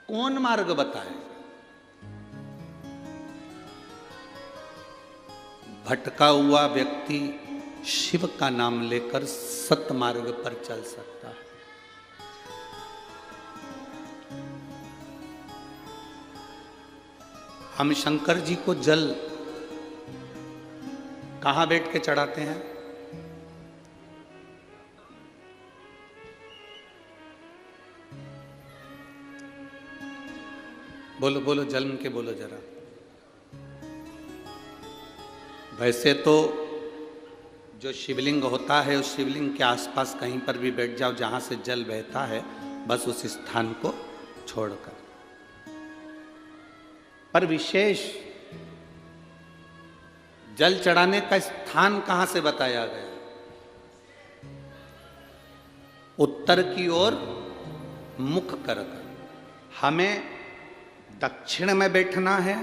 कौन मार्ग बताए? भटका हुआ व्यक्ति शिव का नाम लेकर सतमार्ग पर चल सकता है। हम शंकर जी को जल कहां बैठ के चढ़ाते हैं? बोलो बोलो, जन्म के बोलो जरा। वैसे तो जो शिवलिंग होता है उस शिवलिंग के आसपास कहीं पर भी बैठ जाओ जहां से जल बहता है, बस उस स्थान को छोड़कर। पर विशेष जल चढ़ाने का स्थान कहां से बताया गया? उत्तर की ओर मुख कर। हमें दक्षिण में बैठना है,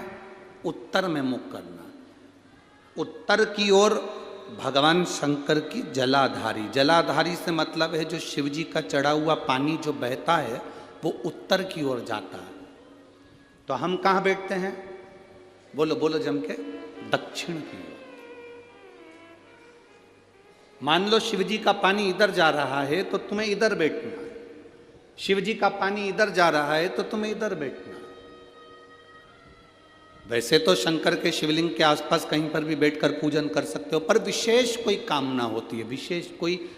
उत्तर में मुख करना। उत्तर की ओर भगवान शंकर की जलाधारी, जलाधारी से मतलब है जो शिव जी का चढ़ा हुआ पानी जो बहता है वो उत्तर की ओर जाता है। तो हम कहां बैठते हैं? बोलो बोलो जम के, दक्षिण की ओर। मान लो शिव जी का पानी इधर जा रहा है तो तुम्हें इधर बैठना है, शिव जी का पानी इधर जा रहा है तो तुम्हें इधर बैठना है। वैसे तो शंकर के शिवलिंग के आसपास कहीं पर भी बैठकर पूजन कर सकते हो, पर विशेष कोई कामना होती है, विशेष कोई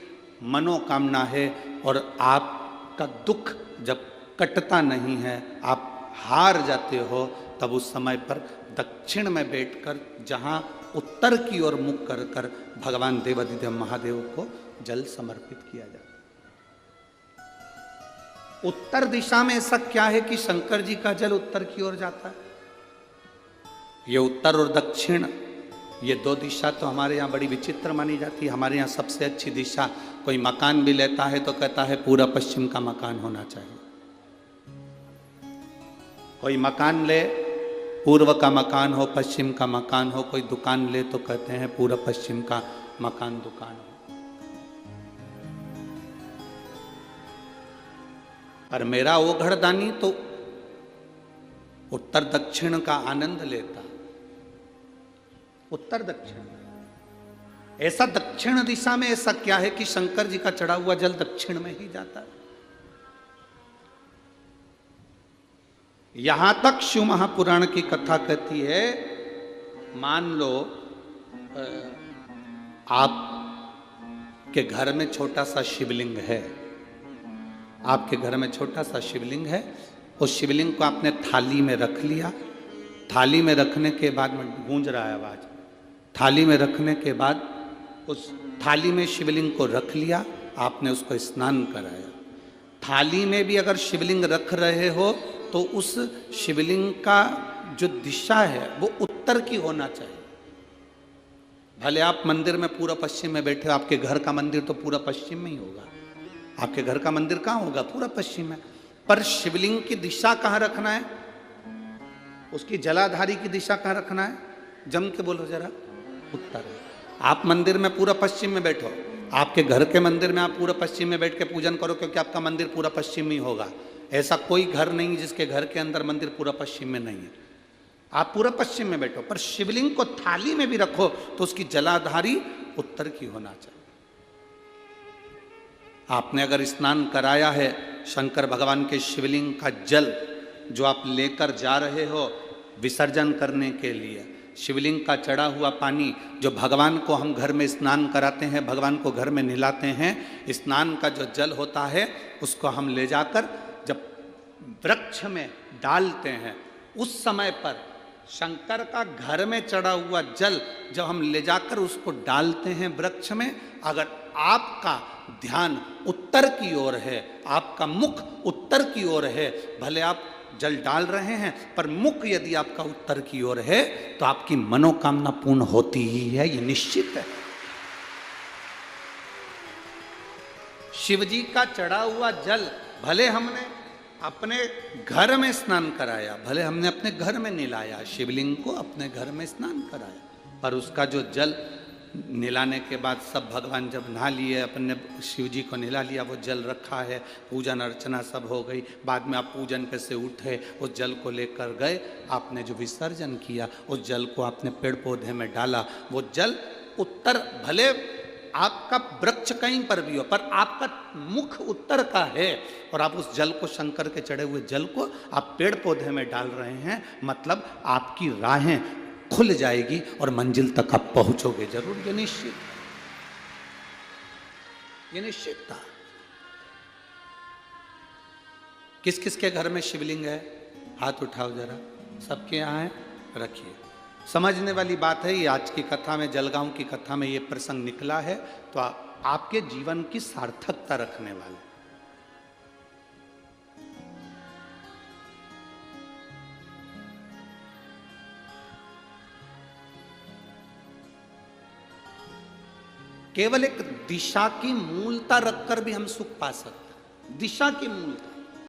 मनोकामना है और आपका दुख जब कटता नहीं है, आप हार जाते हो, तब उस समय पर दक्षिण में बैठकर जहां उत्तर की ओर मुख कर कर भगवान देवाधिदेव महादेव को जल समर्पित किया जाता है। उत्तर दिशा में ऐसा क्या है कि शंकर जी का जल उत्तर की ओर जाता है? ये उत्तर और दक्षिण, ये दो दिशा तो हमारे यहाँ बड़ी विचित्र मानी जाती है। हमारे यहाँ सबसे अच्छी दिशा, कोई मकान भी लेता है तो कहता है पूरा पश्चिम का मकान होना चाहिए। कोई मकान ले, पूर्व का मकान हो, पश्चिम का मकान हो। कोई दुकान ले तो कहते हैं पूरा पश्चिम का मकान दुकान हो। पर मेरा ओघड़दानी तो उत्तर दक्षिण का आनंद लेता। उत्तर दक्षिण, ऐसा दक्षिण दिशा में ऐसा क्या है कि शंकर जी का चढ़ा हुआ जल दक्षिण में ही जाता है? यहां तक शिव महापुराण की कथा कहती है, मान लो आपके घर में छोटा सा शिवलिंग है, आपके घर में छोटा सा शिवलिंग है, उस शिवलिंग को आपने थाली में रख लिया। थाली में रखने के बाद में गूंज रहा है आवाज, थाली में रखने के बाद उस थाली में शिवलिंग को रख लिया, आपने उसको स्नान कराया। थाली में भी अगर शिवलिंग रख रहे हो तो उस शिवलिंग का जो दिशा है वो उत्तर की होना चाहिए। भले आप मंदिर में पूरा पश्चिम में बैठे हो, आपके घर का मंदिर तो पूरा पश्चिम में ही होगा। आपके घर का मंदिर कहाँ होगा? पूरा पश्चिम में। पर शिवलिंग की दिशा कहाँ रखना है? उसकी जलाधारी की दिशा कहाँ रखना है? जम के बोलो जरा, उत्तर। आप मंदिर में पूरा पश्चिम में बैठो, आपके घर के मंदिर में आप पूरा पश्चिम में बैठ के पूजन करो, क्योंकि आपका मंदिर पूरा पश्चिम ही होगा। ऐसा कोई घर नहीं जिसके घर के अंदर मंदिर पूरा पश्चिम में नहीं है। आप पूरा पश्चिम में बैठो, पर शिवलिंग को थाली में भी रखो तो उसकी जलाधारी उत्तर की होना चाहिए। आपने अगर स्नान कराया है शंकर भगवान के शिवलिंग का जल जो आप लेकर जा रहे हो विसर्जन करने के लिए, शिवलिंग का चढ़ा हुआ पानी जो भगवान को हम घर में स्नान कराते हैं, भगवान को घर में नहलाते हैं, स्नान का जो जल होता है उसको हम ले जाकर जब वृक्ष में डालते हैं, उस समय पर शंकर का घर में चढ़ा हुआ जल जब हम ले जाकर उसको डालते हैं वृक्ष में, अगर आपका ध्यान उत्तर की ओर है, आपका मुख उत्तर की ओर है, भले आप जल डाल रहे हैं पर मुख यदि आपका उत्तर की ओर है तो आपकी मनोकामना पूर्ण होती ही है, ये निश्चित है। शिव जी का चढ़ा हुआ जल भले हमने अपने घर में स्नान कराया, भले हमने अपने घर में नहलाया, शिवलिंग को अपने घर में स्नान कराया, पर उसका जो जल नहलाने के बाद सब भगवान जब नहा लिए, अपने शिव जी को नहला लिया, वो जल रखा है, पूजन अर्चना सब हो गई। बाद में आप पूजन पे से उठे, उस जल को लेकर गए, आपने जो विसर्जन किया उस जल को आपने पेड़ पौधे में डाला। वो जल उत्तर, भले आपका वृक्ष कहीं पर भी हो पर आपका मुख उत्तर का है, और आप उस जल को, शंकर के चढ़े हुए जल को आप पेड़ पौधे में डाल रहे हैं, मतलब आपकी राहें खुल जाएगी और मंजिल तक आप पहुंचोगे जरूर। ये निश्चित, ये निश्चित था। किस किस के घर में शिवलिंग है? हाथ उठाओ जरा, सबके यहाँ है, रखिए। समझने वाली बात है, ये आज की कथा में, जलगांव की कथा में ये प्रसंग निकला है, तो आपके जीवन की सार्थकता रखने वाले। केवल एक दिशा की मूलता रखकर भी हम सुख पा सकते हैं। दिशा की मूलता,